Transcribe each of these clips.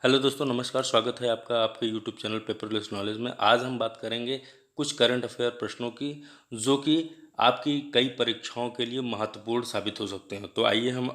Hello दोस्तों, नमस्कार। स्वागत है आपका आपके यूट्यूब चैनल पेपरलेस नॉलेज में। आज हम बात करेंगे कुछ करंट अफेयर प्रश्नों की, जो कि आपकी कई परीक्षाओं के लिए महत्वपूर्ण साबित हो सकते हैं। तो आइए हम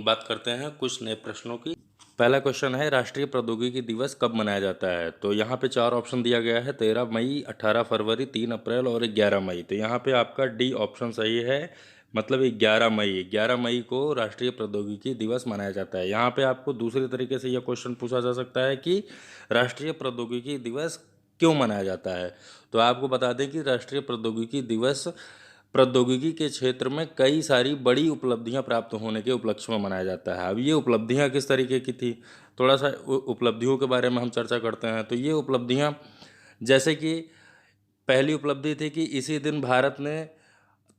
बात करते हैं कुछ नए प्रश्नों की। पहला क्वेश्चन है, राष्ट्रीय प्रौद्योगिकी दिवस कब मनाया जाता है? तो यहाँ पे चार ऑप्शन दिया गया है: 13 मई, 18 फरवरी, 3 अप्रैल और 11 मई। तो यहाँ पे आपका डी ऑप्शन सही है, मतलब 11 मई। 11 मई को राष्ट्रीय प्रौद्योगिकी दिवस मनाया जाता है। यहाँ पे आपको दूसरे तरीके से यह क्वेश्चन पूछा जा सकता है कि राष्ट्रीय प्रौद्योगिकी दिवस क्यों मनाया जाता है? तो आपको बता दें कि राष्ट्रीय प्रौद्योगिकी दिवस प्रौद्योगिकी के क्षेत्र में कई सारी बड़ी उपलब्धियां प्राप्त होने के उपलक्ष्य में मनाया जाता है। अब ये उपलब्धियां किस तरीके की थी, थोड़ा सा उपलब्धियों के बारे में हम चर्चा करते हैं। तो ये उपलब्धियां, जैसे कि पहली उपलब्धि थी कि इसी दिन भारत ने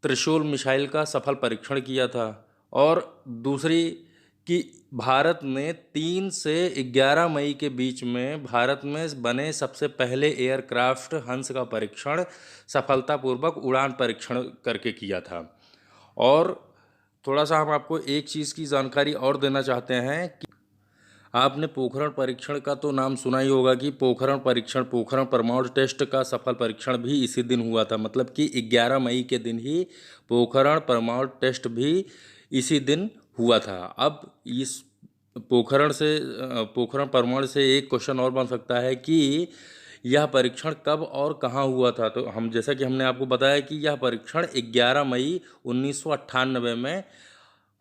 त्रिशूल मिसाइल का सफल परीक्षण किया था। और दूसरी कि भारत ने 3 से 11 मई के बीच में भारत में बने सबसे पहले एयरक्राफ्ट हंस का परीक्षण सफलतापूर्वक उड़ान परीक्षण करके किया था। और थोड़ा सा हम आपको एक चीज़ की जानकारी और देना चाहते हैं कि आपने पोखरण परीक्षण का तो नाम सुना ही होगा कि पोखरण परमाणु टेस्ट का सफल परीक्षण भी इसी दिन हुआ था। मतलब कि 11 मई के दिन ही पोखरण परमाणु टेस्ट भी इसी दिन हुआ था। अब इस पोखरण परमाणु से एक क्वेश्चन और बन सकता है कि यह परीक्षण कब और कहाँ हुआ था। तो हम, जैसा कि हमने आपको बताया कि यह परीक्षण 11 मई 1998 में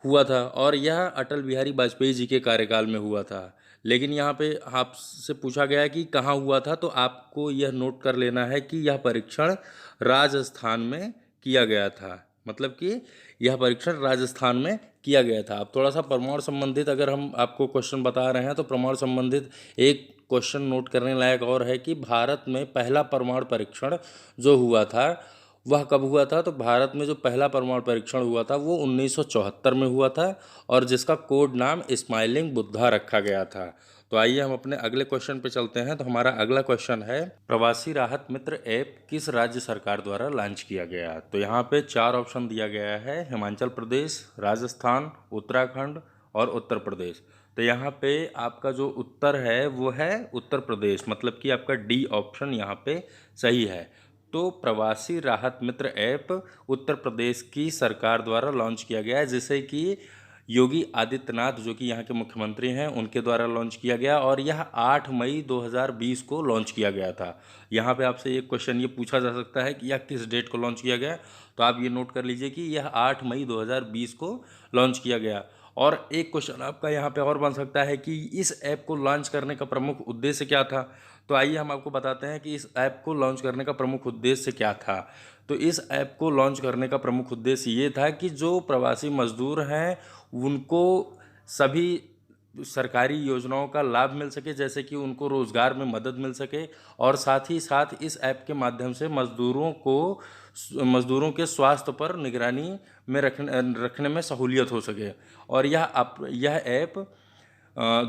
हुआ था और यह अटल बिहारी वाजपेयी जी के कार्यकाल में हुआ था। लेकिन यहाँ पे आपसे पूछा गया है कि कहाँ हुआ था, तो आपको यह नोट कर लेना है कि यह परीक्षण राजस्थान में किया गया था। मतलब कि यह परीक्षण राजस्थान में किया गया था। अब थोड़ा सा परमाणु संबंधित अगर हम आपको क्वेश्चन बता रहे हैं, तो परमाणु संबंधित एक क्वेश्चन नोट करने लायक और है कि भारत में पहला परमाणु परीक्षण जो हुआ था वह कब हुआ था? तो भारत में जो पहला परमाणु परीक्षण हुआ था वो 1974 में हुआ था, और जिसका कोड नाम स्माइलिंग बुद्धा रखा गया था। तो आइए हम अपने अगले क्वेश्चन पे चलते हैं। तो हमारा अगला क्वेश्चन है, प्रवासी राहत मित्र ऐप किस राज्य सरकार द्वारा लॉन्च किया गया? तो यहाँ पे चार ऑप्शन दिया गया है: हिमाचल प्रदेश, राजस्थान, उत्तराखंड और उत्तर प्रदेश। तो यहाँ पे आपका जो उत्तर है वो है उत्तर प्रदेश, मतलब कि आपका डी ऑप्शन यहाँ पे सही है। तो प्रवासी राहत मित्र ऐप उत्तर प्रदेश की सरकार द्वारा लॉन्च किया गया है, जिसे कि योगी आदित्यनाथ, जो कि यहाँ के मुख्यमंत्री हैं, उनके द्वारा लॉन्च किया गया। और यह 8 मई 2020 को लॉन्च किया गया था। यहाँ पे आपसे एक क्वेश्चन ये पूछा जा सकता है कि यह किस डेट को लॉन्च किया गया, तो आप ये नोट कर लीजिए कि यह 8 मई 2020 को लॉन्च किया गया। और एक क्वेश्चन आपका यहाँ पे और बन सकता है कि इस ऐप को लॉन्च करने का प्रमुख उद्देश्य क्या था। तो आइए हम आपको बताते हैं कि इस ऐप को लॉन्च करने का प्रमुख उद्देश्य क्या था। तो इस ऐप को लॉन्च करने का प्रमुख उद्देश्य ये था कि जो प्रवासी मजदूर हैं उनको सभी सरकारी योजनाओं का लाभ मिल सके, जैसे कि उनको रोज़गार में मदद मिल सके, और साथ ही साथ इस ऐप के माध्यम से मज़दूरों के स्वास्थ्य पर निगरानी में रखने में सहूलियत हो सके। और यह ऐप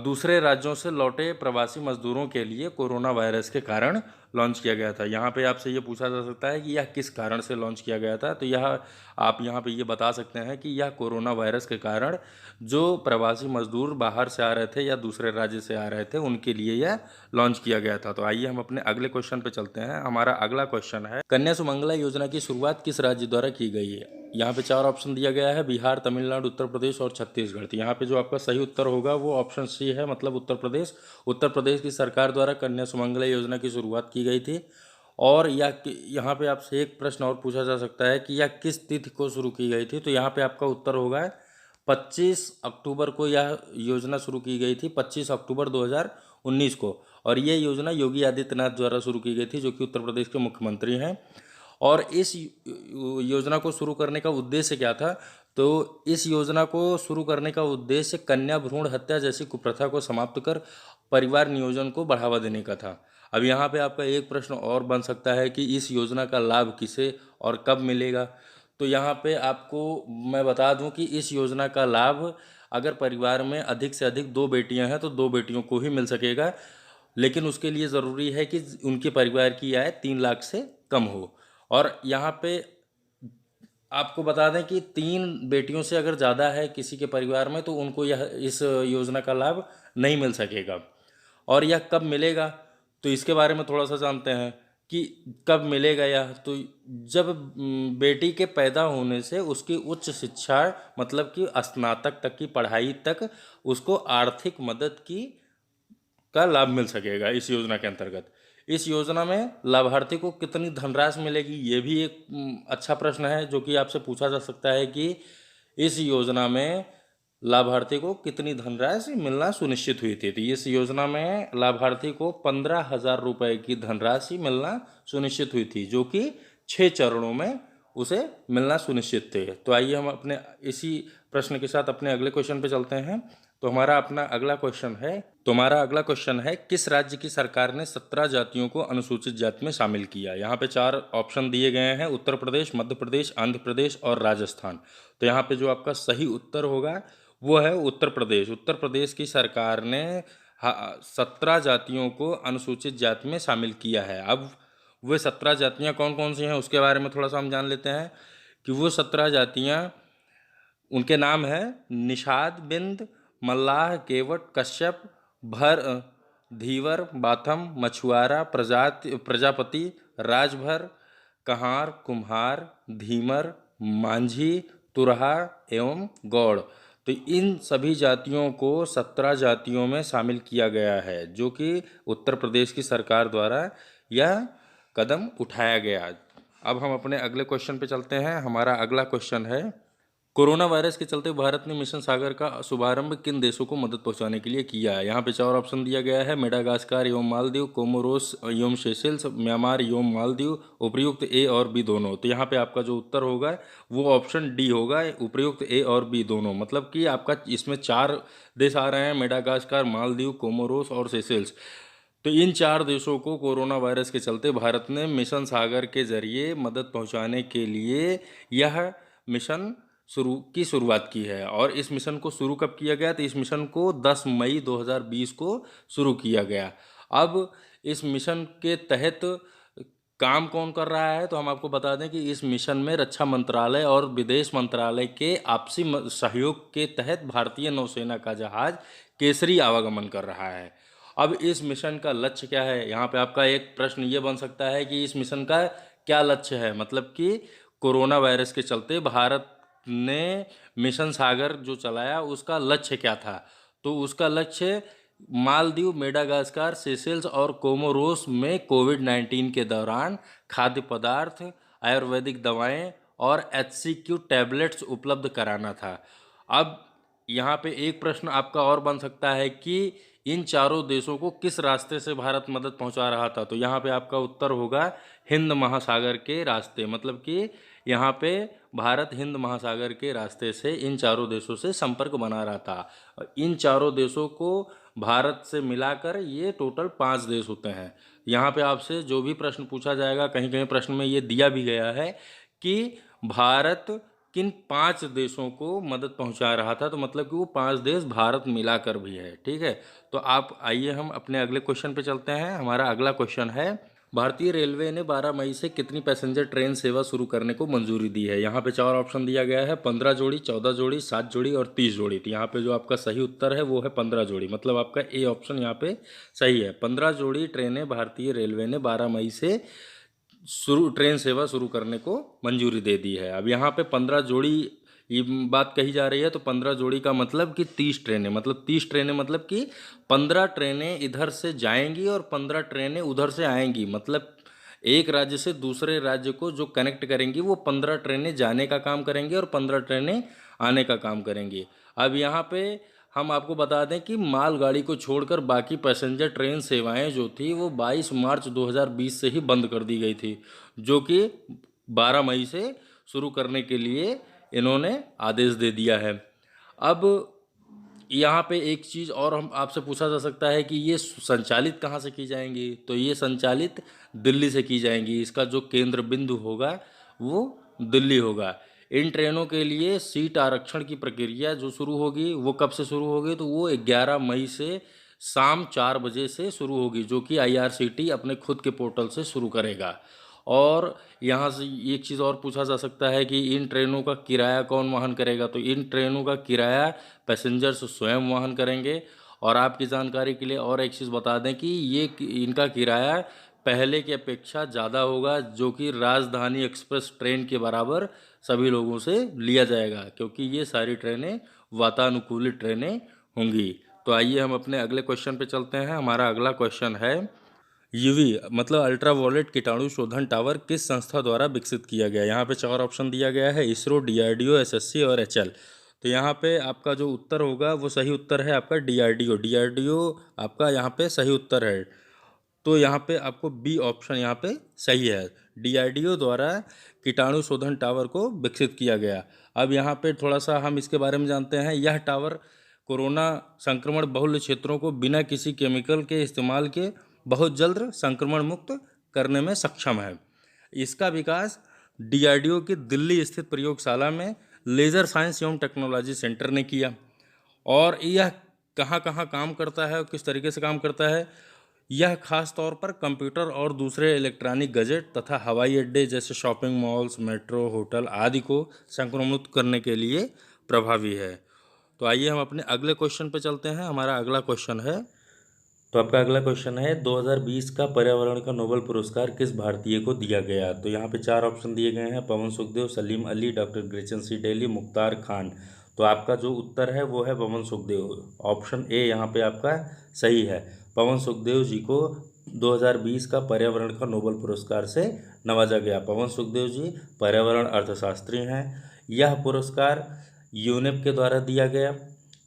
दूसरे राज्यों से लौटे प्रवासी मजदूरों के लिए कोरोना वायरस के कारण लॉन्च किया गया था। यहाँ पे आपसे ये पूछा जा सकता है कि यह किस कारण से लॉन्च किया गया था। तो यह आप यहाँ पे ये बता सकते हैं कि यह कोरोना वायरस के कारण जो प्रवासी मजदूर बाहर से आ रहे थे या दूसरे राज्य से आ रहे थे उनके लिए यह लॉन्च किया गया था। तो आइए हम अपने अगले क्वेश्चन पे चलते हैं। हमारा अगला क्वेश्चन है, कन्या सुमंगला योजना की शुरुआत किस राज्य द्वारा की गई है? यहाँ पे चार ऑप्शन दिया गया है: बिहार, तमिलनाडु, उत्तर प्रदेश और छत्तीसगढ़। तो यहाँ पे जो आपका सही उत्तर होगा वो ऑप्शन सी है, मतलब उत्तर प्रदेश। उत्तर प्रदेश की सरकार द्वारा कन्या सुमंगला योजना की शुरुआत की गई थी। और यहाँ पे आपसे एक प्रश्न और पूछा जा सकता है कि यह किस तिथि को शुरू की गई थी। तो यहाँ पे आपका उत्तर होगा 25 अक्टूबर को यह योजना शुरू की गई थी, 25 अक्टूबर 2019 को। और ये योजना योगी आदित्यनाथ द्वारा शुरू की गई थी, जो कि उत्तर प्रदेश के मुख्यमंत्री हैं। और इस योजना को शुरू करने का उद्देश्य क्या था? तो इस योजना को शुरू करने का उद्देश्य कन्या भ्रूण हत्या जैसी कुप्रथा को समाप्त कर परिवार नियोजन को बढ़ावा देने का था। अब यहाँ पे आपका एक प्रश्न और बन सकता है कि इस योजना का लाभ किसे और कब मिलेगा। तो यहाँ पे आपको मैं बता दूं कि इस योजना का लाभ अगर परिवार में अधिक से अधिक दो बेटियां हैं तो दो बेटियों को ही मिल सकेगा। लेकिन उसके लिए ज़रूरी है कि उनके परिवार की आय 3 लाख से कम हो। और यहाँ पे आपको बता दें कि 3 बेटियों से अगर ज़्यादा है किसी के परिवार में तो उनको यह इस योजना का लाभ नहीं मिल सकेगा। और यह कब मिलेगा, तो इसके बारे में थोड़ा सा जानते हैं कि कब मिलेगा यह। तो जब बेटी के पैदा होने से उसकी उच्च शिक्षा मतलब कि स्नातक तक की पढ़ाई तक उसको आर्थिक मदद की का लाभ मिल सकेगा इस योजना के अंतर्गत। इस योजना में लाभार्थी को कितनी धनराशि मिलेगी, ये भी एक अच्छा प्रश्न है जो कि आपसे पूछा जा सकता है कि इस योजना में लाभार्थी को कितनी धनराशि मिलना सुनिश्चित हुई थी। तो इस योजना में लाभार्थी को 15,000 रुपये की धनराशि मिलना सुनिश्चित हुई थी, जो कि 6 चरणों में उसे मिलना सुनिश्चित थे। तो आइए हम अपने इसी प्रश्न के साथ अपने अगले क्वेश्चन पे चलते हैं। तो हमारा अगला क्वेश्चन है किस राज्य की सरकार ने 17 जातियों को अनुसूचित जाति में शामिल किया। यहाँ पे 4 ऑप्शन दिए गए हैं, उत्तर प्रदेश, मध्य प्रदेश, आंध्र प्रदेश और राजस्थान। तो यहाँ पे जो आपका सही उत्तर होगा वो है उत्तर प्रदेश। उत्तर प्रदेश की सरकार ने 17 जातियों को अनुसूचित जाति में शामिल किया है। अब वे 17 जातियाँ कौन कौन सी हैं उसके बारे में थोड़ा सा हम जान लेते हैं कि वो 17 जातियाँ, उनके नाम हैं निषाद, बिंद, मल्लाह, केवट, कश्यप, भर, धीवर, बाथम, मछुआरा, प्रजापति, राजभर, कहार, कुम्हार, धीमर, मांझी, तुरहा एवं गौड़। तो इन सभी जातियों को 17 जातियों में शामिल किया गया है, जो कि उत्तर प्रदेश की सरकार द्वारा यह कदम उठाया गया। अब हम अपने अगले क्वेश्चन पे चलते हैं। हमारा अगला क्वेश्चन है कोरोना वायरस के चलते भारत ने मिशन सागर का शुभारंभ किन देशों को मदद पहुंचाने के लिए किया है। यहाँ पे 4 ऑप्शन दिया गया है, मेडागास्कर एवं मालदीव, कोमोरोस एवं सेशेल्स, म्यांमार एवं मालदीव, उपयुक्त ए और बी दोनों। तो यहाँ पे आपका जो उत्तर होगा वो ऑप्शन डी होगा, उपयुक्त ए और बी दोनों। मतलब कि आपका इसमें 4 देश आ रहे हैं, मेडागास्कर, मालदीव, कोमोरोस और सेशेल्स। तो इन 4 देशों को कोरोना वायरस के चलते भारत ने मिशन सागर के जरिए मदद पहुंचाने के लिए यह मिशन शुरुआत की है। और इस मिशन को शुरू कब किया गया, तो इस मिशन को 10 मई 2020 को शुरू किया गया। अब इस मिशन के तहत काम कौन कर रहा है, तो हम आपको बता दें कि इस मिशन में रक्षा मंत्रालय और विदेश मंत्रालय के आपसी सहयोग के तहत भारतीय नौसेना का जहाज केसरी आवागमन कर रहा है। अब इस मिशन का लक्ष्य क्या है, यहाँ पे आपका एक प्रश्न ये बन सकता है कि इस मिशन का क्या लक्ष्य है। मतलब कि कोरोना वायरस के चलते भारत ने मिशन सागर जो चलाया उसका लक्ष्य क्या था, तो उसका लक्ष्य मालदीव, मेडागास्कर, सेशेल्स और कोमोरोस में कोविड-19 के दौरान खाद्य पदार्थ, आयुर्वेदिक दवाएं और HCQ टैबलेट्स उपलब्ध कराना था। अब यहाँ पे एक प्रश्न आपका और बन सकता है कि इन चारों देशों को किस रास्ते से भारत मदद पहुँचा रहा था, तो यहाँ पे आपका उत्तर होगा हिंद महासागर के रास्ते। मतलब कि यहाँ पे भारत हिंद महासागर के रास्ते से इन चारों देशों से संपर्क बना रहा था। इन चारों देशों को भारत से मिलाकर ये टोटल 5 देश होते हैं। यहाँ पे आपसे जो भी प्रश्न पूछा जाएगा, कहीं कहीं प्रश्न में ये दिया भी गया है कि भारत किन 5 देशों को मदद पहुंचा रहा था, तो मतलब कि वो 5 देश भारत मिलाकर भी है। ठीक है, तो आप आइए हम अपने अगले क्वेश्चन पे चलते हैं। हमारा अगला क्वेश्चन है भारतीय रेलवे ने 12 मई से कितनी पैसेंजर ट्रेन सेवा शुरू करने को मंजूरी दी है। यहाँ पे 4 ऑप्शन दिया गया है, 15 जोड़ी, 14 जोड़ी, 7 जोड़ी और 30 जोड़ी। तो यहाँ पे जो आपका सही उत्तर है वो है 15 जोड़ी। मतलब आपका ए ऑप्शन यहाँ पे सही है। 15 जोड़ी ट्रेनें भारतीय रेलवे ने 12 मई से ट्रेन सेवा शुरू करने को मंजूरी दे दी है। अब यहाँ पे 15 जोड़ी ये बात कही जा रही है, तो 15 जोड़ी का मतलब कि 30 ट्रेनें, मतलब 30 ट्रेनें मतलब कि 15 ट्रेनें इधर से जाएंगी और 15 ट्रेनें उधर से आएंगी। मतलब एक राज्य से दूसरे राज्य को जो कनेक्ट करेंगी वो 15 ट्रेनें जाने का काम करेंगी और 15 ट्रेनें आने का काम करेंगी। अब यहाँ पे हम आपको बता दें कि मालगाड़ी को छोड़कर बाकी पैसेंजर ट्रेन सेवाएं जो थी वो 22 मार्च 2020 से ही बंद कर दी गई थी, जो कि 12 मई से शुरू करने के लिए इन्होंने आदेश दे दिया है। अब यहाँ पे एक चीज़ और हम आपसे पूछा जा सकता है कि ये संचालित कहाँ से की जाएंगी, तो ये संचालित दिल्ली से की जाएंगी। इसका जो केंद्र बिंदु होगा वो दिल्ली होगा। इन ट्रेनों के लिए सीट आरक्षण की प्रक्रिया जो शुरू होगी वो कब से शुरू होगी, तो वो 11 मई से शाम 4 बजे से शुरू होगी, जो कि IRCT अपने खुद के पोर्टल से शुरू करेगा। और यहाँ से एक चीज़ और पूछा जा सकता है कि इन ट्रेनों का किराया कौन वहन करेगा, तो इन ट्रेनों का किराया पैसेंजर्स स्वयं वहन करेंगे। और आपकी जानकारी के लिए और एक चीज़ बता दें कि ये इनका किराया पहले की अपेक्षा ज़्यादा होगा, जो कि राजधानी एक्सप्रेस ट्रेन के बराबर सभी लोगों से लिया जाएगा, क्योंकि ये सारी ट्रेनें वातानुकूलित ट्रेनें होंगी। तो आइए हम अपने अगले क्वेश्चन पे चलते हैं। हमारा अगला क्वेश्चन है, यूवी मतलब अल्ट्रा वायलेट कीटाणु शोधन टावर किस संस्था द्वारा विकसित किया गया। यहाँ पे 4 ऑप्शन दिया गया है, इसरो, डीआरडीओ, एसएससी और एचएल। तो यहाँ पे आपका जो उत्तर होगा वो सही उत्तर है आपका डीआरडीओ। डीआरडीओ आपका यहाँ पे सही उत्तर है। तो यहाँ पे आपको बी ऑप्शन यहाँ पे सही है। डीआरडीओ द्वारा कीटाणु शोधन टावर को विकसित किया गया। अब यहाँ पे थोड़ा सा हम इसके बारे में जानते हैं। यह टावर कोरोना संक्रमण बहुल क्षेत्रों को बिना किसी केमिकल के इस्तेमाल के बहुत जल्द संक्रमण मुक्त करने में सक्षम है। इसका विकास डीआरडीओ की दिल्ली स्थित प्रयोगशाला में लेज़र साइंस एवं टेक्नोलॉजी सेंटर ने किया। और यह कहाँ कहाँ काम करता है और किस तरीके से काम करता है, यह खास तौर पर कंप्यूटर और दूसरे इलेक्ट्रॉनिक गैजेट तथा हवाई अड्डे जैसे शॉपिंग मॉल्स, मेट्रो, होटल आदि को संक्रमणमुक्त करने के लिए प्रभावी है। तो आइए हम अपने अगले क्वेश्चन पे चलते हैं। हमारा अगला क्वेश्चन है, तो आपका अगला क्वेश्चन है 2020 का पर्यावरण का नोबेल पुरस्कार किस भारतीय को दिया गया। तो यहाँ पे 4 ऑप्शन दिए गए हैं, पवन सुखदेव, सलीम अली, डॉक्टर ग्रेचन सी डेली, मुख्तार खान। तो आपका जो उत्तर है वो है पवन सुखदेव। ऑप्शन ए यहाँ पे आपका सही है। पवन सुखदेव जी को 2020 का पर्यावरण का नोबेल पुरस्कार से नवाजा गया। पवन सुखदेव जी पर्यावरण अर्थशास्त्री हैं। यह पुरस्कार यूनेप के द्वारा दिया गया।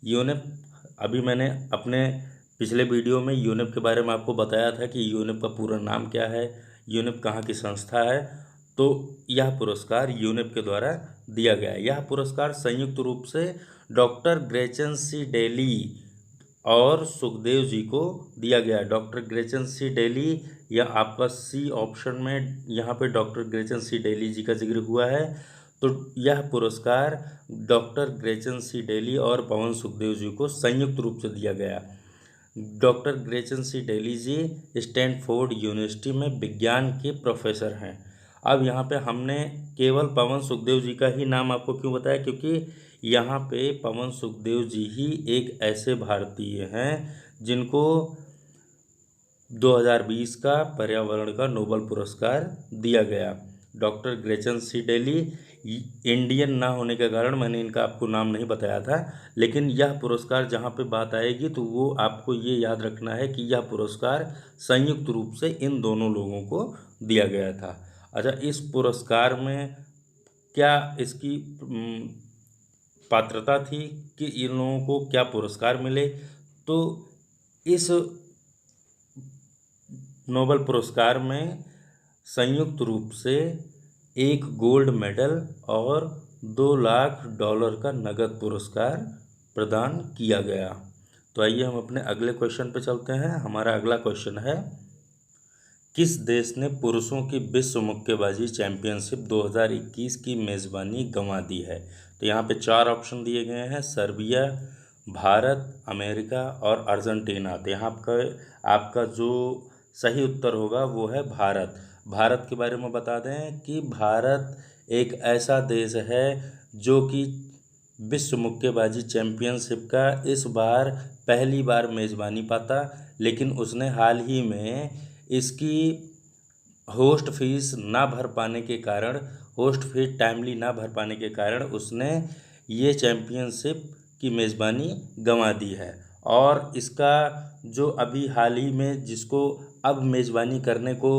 यूनेप, अभी मैंने अपने पिछले वीडियो में यूनेप के बारे में आपको बताया था कि यूनेप का पूरा नाम क्या है, यूनेप कहाँ की संस्था है। तो यह पुरस्कार यूनेप के द्वारा दिया गया। यह पुरस्कार संयुक्त रूप से डॉक्टर ग्रेचन सी डेली और सुखदेव जी को दिया गया। डॉक्टर ग्रेचन सी डेली, या आपका सी ऑप्शन में यहाँ पे डॉक्टर ग्रेचन सी डेली जी का जिक्र हुआ है। तो यह पुरस्कार डॉक्टर ग्रेचन सी डेली और पवन सुखदेव जी को संयुक्त रूप से दिया गया। डॉक्टर ग्रेचन सी डेली जी स्टैनफोर्ड यूनिवर्सिटी में विज्ञान के प्रोफेसर हैं। अब यहाँ पे हमने केवल पवन सुखदेव जी का ही नाम आपको क्यों बताया, क्योंकि यहाँ पे पवन सुखदेव जी ही एक ऐसे भारतीय हैं जिनको 2020 का पर्यावरण का नोबेल पुरस्कार दिया गया। डॉक्टर ग्रेचन सी डेली इंडियन ना होने के कारण मैंने इनका आपको नाम नहीं बताया था, लेकिन यह पुरस्कार जहाँ पे बात आएगी तो वो आपको ये याद रखना है कि यह पुरस्कार संयुक्त रूप से इन दोनों लोगों को दिया गया था। अच्छा, इस पुरस्कार में क्या इसकी पात्रता थी कि इन लोगों को क्या पुरस्कार मिले, तो इस नोबेल पुरस्कार में संयुक्त रूप से एक गोल्ड मेडल और $2 लाख का नगद पुरस्कार प्रदान किया गया। तो आइए हम अपने अगले क्वेश्चन पे चलते हैं। हमारा अगला क्वेश्चन है, किस देश ने पुरुषों की विश्व मुक्केबाजी चैंपियनशिप 2021 की मेज़बानी गंवा दी है। तो यहाँ पे 4 ऑप्शन दिए गए हैं, सर्बिया, भारत, अमेरिका और अर्जेंटीना। तो यहाँ आपका जो सही उत्तर होगा वो है भारत। भारत के बारे में बता दें कि भारत एक ऐसा देश है जो कि विश्व मुक्केबाजी चैंपियनशिप का इस बार पहली बार मेज़बानी पाता, लेकिन उसने हाल ही में इसकी होस्ट फीस ना भर पाने के कारण, होस्ट फीस टाइमली ना भर पाने के कारण उसने ये चैंपियनशिप की मेज़बानी गंवा दी है। और इसका जो अभी हाल ही में जिसको अब मेज़बानी करने को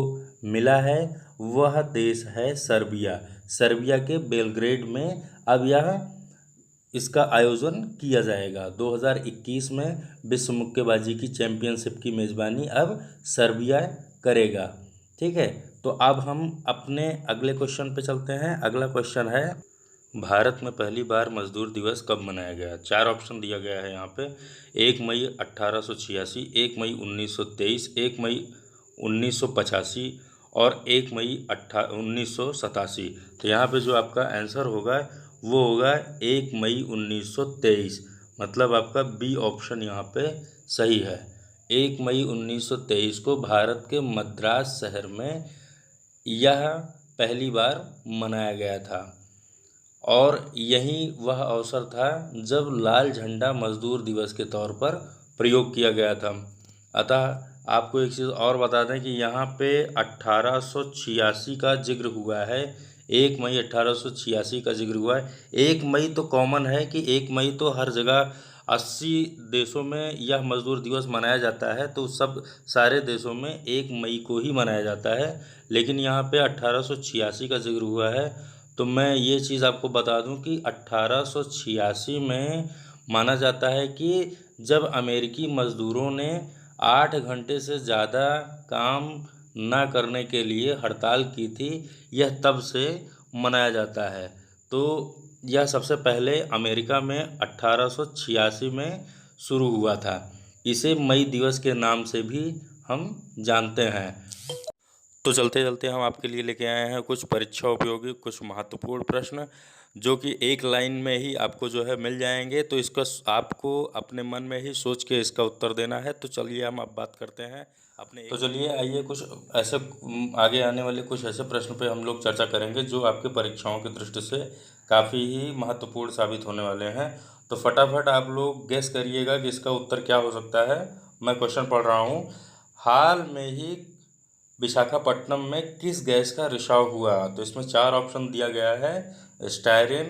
मिला है वह देश है सर्बिया। सर्बिया के बेलग्रेड में अब इसका आयोजन किया जाएगा। 2021 में विश्व मुक्केबाजी की चैंपियनशिप की मेज़बानी अब सर्बिया करेगा। ठीक है, तो अब हम अपने अगले क्वेश्चन पे चलते हैं। अगला क्वेश्चन है, भारत में पहली बार मजदूर दिवस कब मनाया गया। 4 ऑप्शन दिया गया है यहाँ पे, 1 मई 1886, 1 मई 1923, 1 मई 1985 और 1 मई 1987। तो यहाँ पे जो आपका आंसर होगा वो होगा 1 मई 1923। मतलब आपका बी ऑप्शन यहाँ पे सही है। 1 मई 1923 को भारत के मद्रास शहर में यह पहली बार मनाया गया था और यही वह अवसर था जब लाल झंडा मजदूर दिवस के तौर पर प्रयोग किया गया था। अतः आपको एक चीज़ और बता दें कि यहाँ पे 1886 का जिक्र हुआ है। 1 मई 1886 का जिक्र हुआ है। 1 मई तो कॉमन है कि 1 मई तो हर जगह 80 देशों में यह मजदूर दिवस मनाया जाता है, तो सब सारे देशों में 1 मई को ही मनाया जाता है। लेकिन यहाँ पे 1886 का जिक्र हुआ है, तो मैं ये चीज़ आपको बता दूं कि 1886 में माना जाता है कि जब अमेरिकी मज़दूरों ने 8 घंटे से ज़्यादा काम ना करने के लिए हड़ताल की थी, यह तब से मनाया जाता है। तो यह सबसे पहले अमेरिका में 1886 में शुरू हुआ था। इसे मई दिवस के नाम से भी हम जानते हैं। तो चलते चलते हम आपके लिए लेके आए हैं कुछ परीक्षा उपयोगी कुछ महत्वपूर्ण प्रश्न, जो कि एक लाइन में ही आपको जो है मिल जाएंगे। तो इसका आपको अपने मन में ही सोच के इसका उत्तर देना है। तो चलिए हम अब बात करते हैं अपने। तो चलिए आइए कुछ ऐसे आगे आने वाले कुछ ऐसे प्रश्न पे हम लोग चर्चा करेंगे जो आपके परीक्षाओं की दृष्टि से काफ़ी ही महत्वपूर्ण साबित होने वाले हैं। तो फटाफट आप लोग गेस करिएगा कि इसका उत्तर क्या हो सकता है। मैं क्वेश्चन पढ़ रहा हूँ। हाल में ही विशाखापट्टनम में किस गैस का रिसाव हुआ? तो इसमें 4 ऑप्शन दिया गया है: स्टायरिन,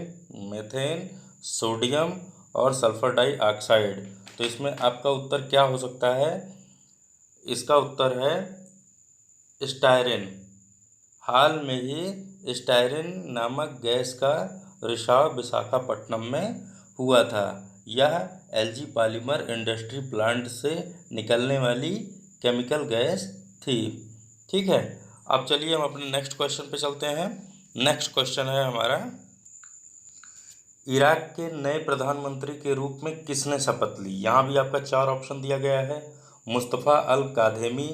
मीथेन, सोडियम और सल्फर डाइऑक्साइड। तो इसमें आपका उत्तर क्या हो सकता है? इसका उत्तर है स्टायरिन। हाल में ही स्टायरिन नामक गैस का रिसाव विशाखापट्टनम में हुआ था। यह एलजी पॉलीमर इंडस्ट्री प्लांट से निकलने वाली केमिकल गैस थी। ठीक है, अब चलिए हम अपने नेक्स्ट क्वेश्चन पे चलते हैं। नेक्स्ट क्वेश्चन है हमारा, इराक के नए प्रधानमंत्री के रूप में किसने शपथ ली? यहाँ भी आपका 4 ऑप्शन दिया गया है: मुस्तफ़ा अल कादेमी,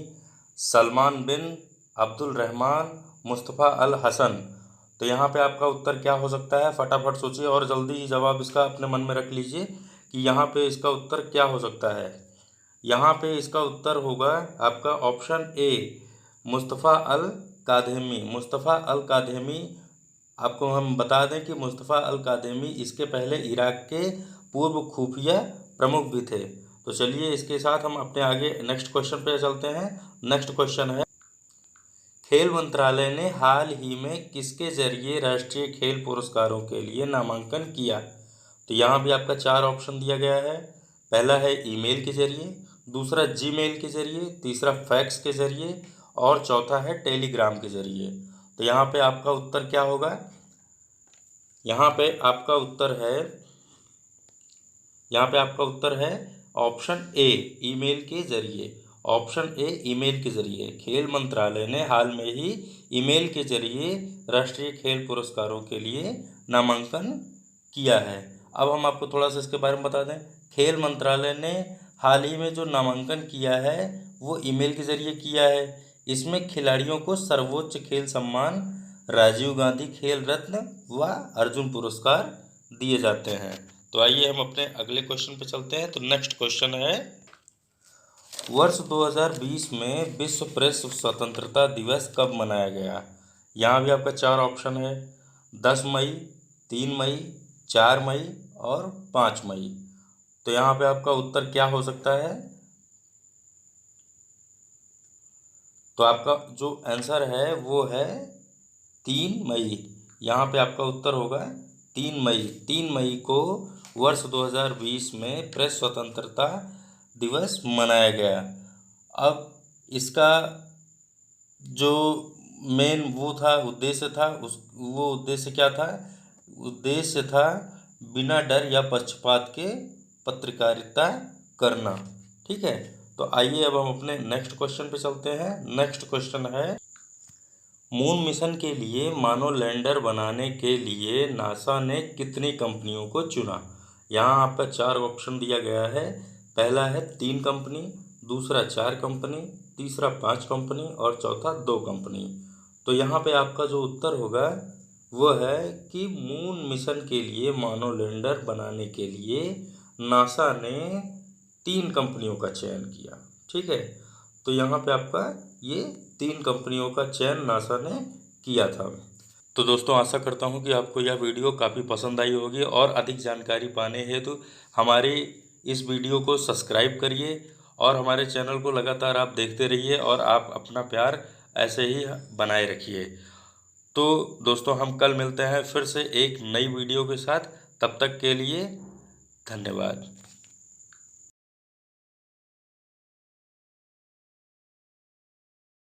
सलमान बिन अब्दुल रहमान, मुस्तफ़ा अल हसन। तो यहाँ पे आपका उत्तर क्या हो सकता है? फटाफट सोचिए और जल्दी ही जवाब इसका अपने मन में रख लीजिए कि यहाँ पे इसका उत्तर क्या हो सकता है। यहाँ पे इसका उत्तर होगा आपका ऑप्शन ए, मुस्तफ़ा अल कादेमी। मुस्तफ़ा अल कादेमी, आपको हम बता दें कि मुस्तफ़ा अल कादेमी इसके पहले इराक के पूर्व खुफिया प्रमुख भी थे। तो चलिए इसके साथ हम अपने आगे नेक्स्ट क्वेश्चन पे चलते हैं। नेक्स्ट क्वेश्चन है, खेल मंत्रालय ने हाल ही में किसके जरिए राष्ट्रीय खेल पुरस्कारों के लिए नामांकन किया? तो यहाँ भी आपका 4 ऑप्शन दिया गया है। पहला है ईमेल के जरिए, दूसरा जीमेल के जरिए, तीसरा फैक्स के जरिए और चौथा है टेलीग्राम के जरिए। तो यहाँ पे आपका उत्तर क्या होगा? यहाँ पे आपका उत्तर है, यहाँ पे आपका उत्तर है ऑप्शन ए, ईमेल के जरिए। ऑप्शन ए, ईमेल के जरिए। खेल मंत्रालय ने हाल में ही ईमेल के जरिए राष्ट्रीय खेल पुरस्कारों के लिए नामांकन किया है। अब हम आपको थोड़ा सा इसके बारे में बता दें। खेल मंत्रालय ने हाल ही में जो नामांकन किया है वो ईमेल के जरिए किया है। इसमें खिलाड़ियों को सर्वोच्च खेल सम्मान राजीव गांधी खेल रत्न व अर्जुन पुरस्कार दिए जाते हैं। तो आइए हम अपने अगले क्वेश्चन पे चलते हैं। तो नेक्स्ट क्वेश्चन है, वर्ष 2020 में विश्व प्रेस स्वतंत्रता दिवस कब मनाया गया? यहाँ भी आपका 4 ऑप्शन है: 10 मई, 3 मई, 4 मई और 5 मई। तो यहाँ पे आपका उत्तर क्या हो सकता है? तो आपका जो आंसर है वो है 3 मई। यहाँ पे आपका उत्तर होगा 3 मई। 3 मई को वर्ष 2020 में प्रेस स्वतंत्रता दिवस मनाया गया। अब इसका जो मेन वो था उद्देश्य था, वो उद्देश्य क्या था? उद्देश्य था बिना डर या पक्षपात के पत्रकारिता करना। ठीक है, तो आइए अब हम अपने नेक्स्ट क्वेश्चन पे चलते हैं। नेक्स्ट क्वेश्चन है, मून मिशन के लिए मानव लैंडर बनाने के लिए नासा ने कितनी कंपनियों को चुना? यहाँ आपका 4 ऑप्शन दिया गया है। पहला है 3 कंपनी, दूसरा 4 कंपनी, तीसरा 5 कंपनी और चौथा 2 कंपनी। तो यहाँ पे आपका जो उत्तर होगा वो है कि मून मिशन के लिए मानव लैंडर बनाने के लिए नासा ने 3 कंपनियों का चयन किया। ठीक है, तो यहाँ पे आपका ये 3 कंपनियों का चयन नासा ने किया था। तो दोस्तों आशा करता हूँ कि आपको यह वीडियो काफ़ी पसंद आई होगी और अधिक जानकारी पाने हेतु हमारी इस वीडियो को सब्सक्राइब करिए और हमारे चैनल को लगातार आप देखते रहिए और आप अपना प्यार ऐसे ही बनाए रखिए। तो दोस्तों, हम कल मिलते हैं फिर से एक नई वीडियो के साथ। तब तक के लिए धन्यवाद।